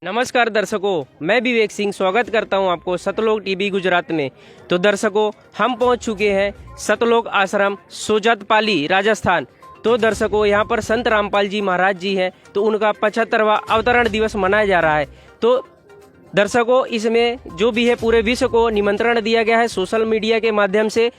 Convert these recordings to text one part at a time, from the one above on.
नमस्कार दर्शकों, मैं विवेक सिंह स्वागत करता हूं आपको सतलोक टीवी गुजरात में। तो दर्शकों, हम पहुंच चुके हैं सतलोक आश्रम सोजतपाली राजस्थान। तो दर्शकों, यहां पर संत रामपाल जी महाराज जी हैं, तो उनका 75वां अवतरण दिवस मनाया जा रहा है। तो दर्शकों, इसमें जो भी है पूरे विश्व को निमंत्रण दिया गया है सोशल मीडिया के माध्यम से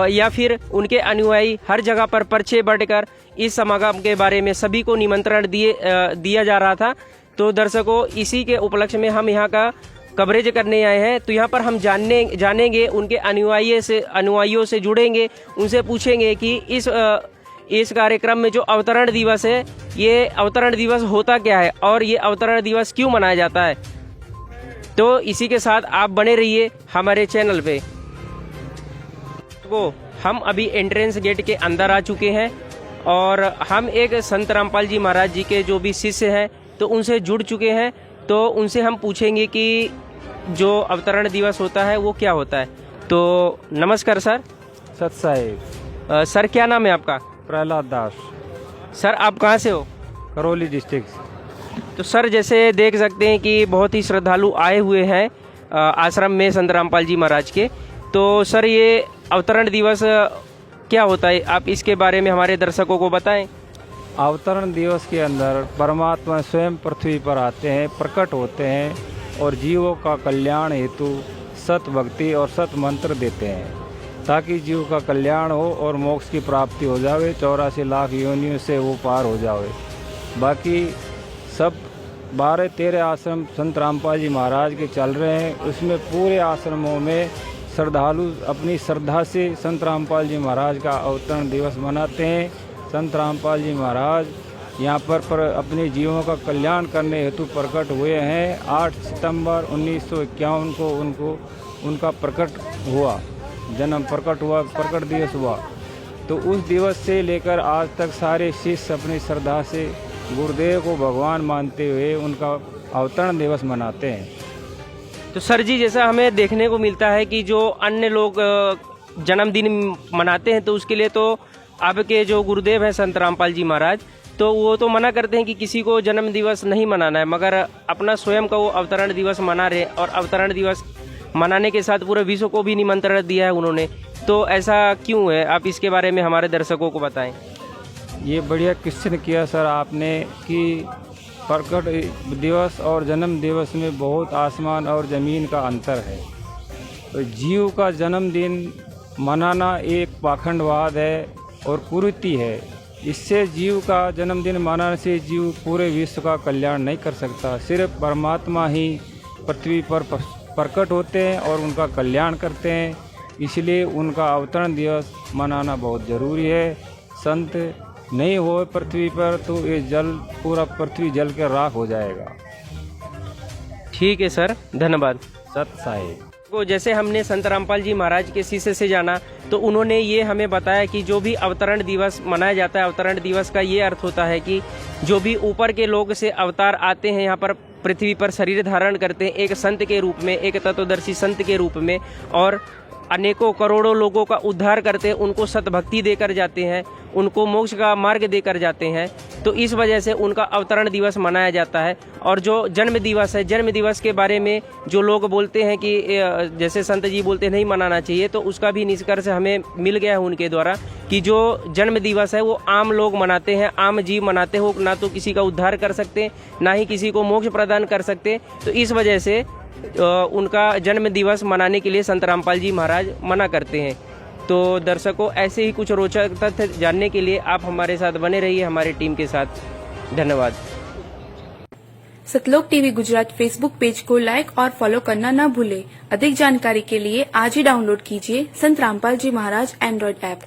या फिर उनके अनुयायी हर जगह पर पर्चे बांटकर इस समागम के बारे में सभी को निमंत्रण दिया जा रहा था। तो दर्शकों, इसी के उपलक्ष्य में हम यहाँ का कवरेज करने आए हैं। तो यहाँ पर हम जानेंगे उनके अनुयायियों से जुड़ेंगे, उनसे पूछेंगे कि इस कार्यक्रम में जो अवतरण दिवस है, ये अवतरण दिवस होता क्या है और ये अवतरण दिवस क्यों मनाया जाता है। तो इसी के साथ आप बने रहिए हमारे चैनल पे। तो हम अभी एंट्रेंस गेट के अंदर आ चुके हैं और हम एक संत रामपाल जी महाराज जी के जो भी शिष्य हैं तो उनसे जुड़ चुके हैं। तो उनसे हम पूछेंगे कि जो अवतरण दिवस होता है वो क्या होता है। तो नमस्कार सर। सत साहिब। सर, क्या नाम है आपका? प्रहलाद दास। सर, आप कहाँ से हो? करौली डिस्ट्रिक्ट। तो सर, जैसे देख सकते हैं कि बहुत ही श्रद्धालु आए हुए हैं आश्रम में संत रामपाल जी महाराज के। तो सर, ये अवतरण दिवस क्या होता है, आप इसके बारे में हमारे दर्शकों को बताएं। अवतरण दिवस के अंदर परमात्मा स्वयं पृथ्वी पर आते हैं, प्रकट होते हैं और जीवों का कल्याण हेतु सत भक्ति और सत मंत्र देते हैं ताकि जीव का कल्याण हो और मोक्ष की प्राप्ति हो जावे, 84 लाख योनियों से वो पार हो जावे। बाकी सब 12-13 आश्रम संत रामपाल जी महाराज के चल रहे हैं, उसमें पूरे आश्रमों में श्रद्धालु अपनी श्रद्धा से संत रामपाल जी महाराज का अवतरण दिवस मनाते हैं। संत रामपाल जी महाराज यहाँ पर अपने जीवों का कल्याण करने हेतु प्रकट हुए हैं। 8 सितंबर 1951 को उनका प्रकट हुआ, जन्म प्रकट दिवस हुआ। तो उस दिवस से लेकर आज तक सारे शिष्य अपनी श्रद्धा से गुरुदेव को भगवान मानते हुए उनका अवतरण दिवस मनाते हैं। तो सर जी, जैसा हमें देखने को मिलता है कि जो अन्य लोग जन्मदिन मनाते हैं तो उसके लिए तो आपके जो गुरुदेव हैं संत रामपाल जी महाराज, तो वो तो मना करते हैं कि किसी को जन्म दिवस नहीं मनाना है, मगर अपना स्वयं का वो अवतरण दिवस मना रहे और अवतरण दिवस मनाने के साथ पूरे विश्व को भी निमंत्रण दिया है उन्होंने। तो ऐसा क्यों है, आप इसके बारे में हमारे दर्शकों को बताएं। ये बढ़िया क्वेश्चन किया सर आपने कि प्रकट दिवस और जन्म दिवस में बहुत आसमान और ज़मीन का अंतर है। तो जीव का जन्मदिन मनाना एक पाखंडवाद है और कुरीति है। इससे जीव का जन्मदिन मनाने से जीव पूरे विश्व का कल्याण नहीं कर सकता। सिर्फ परमात्मा ही पृथ्वी पर प्रकट होते हैं और उनका कल्याण करते हैं, इसलिए उनका अवतरण दिवस मनाना बहुत ज़रूरी है। संत नहीं हो पृथ्वी पर तो ये पूरा पृथ्वी जल के राख हो जाएगा। ठीक है सर, धन्यवाद। सत साहिब। को जैसे हमने संत रामपाल जी महाराज के शिष्य से जाना तो उन्होंने ये हमें बताया कि जो भी अवतरण दिवस मनाया जाता है, अवतरण दिवस का ये अर्थ होता है कि जो भी ऊपर के लोग से अवतार आते हैं, यहाँ पर पृथ्वी पर शरीर धारण करते हैं एक संत के रूप में, एक तत्वदर्शी संत के रूप में, और अनेकों करोड़ों लोगों का उद्धार करते हैं, उनको सतभक्ति देकर जाते हैं, उनको मोक्ष का मार्ग देकर जाते हैं। तो इस वजह से उनका अवतरण दिवस मनाया जाता है। और जो जन्म दिवस है, जन्म दिवस के बारे में जो लोग बोलते हैं कि जैसे संत जी बोलते नहीं मनाना चाहिए, तो उसका भी निष्कर्ष हमें मिल गया है उनके द्वारा कि जो जन्म दिवस है वो आम लोग मनाते हैं, आम जीव मनाते हो, ना तो किसी का उद्धार कर सकते, ना ही किसी को मोक्ष प्रदान कर सकते। तो इस वजह से उनका जन्म दिवस मनाने के लिए संत रामपाल जी महाराज मना करते हैं। तो दर्शकों, ऐसे ही कुछ रोचक तथ्य जानने के लिए आप हमारे साथ बने रहिए, हमारी टीम के साथ। धन्यवाद। सतलोक टीवी गुजरात फेसबुक पेज को लाइक और फॉलो करना न भूलें। अधिक जानकारी के लिए आज ही डाउनलोड कीजिए संत रामपाल जी महाराज एंड्रॉइड ऐप।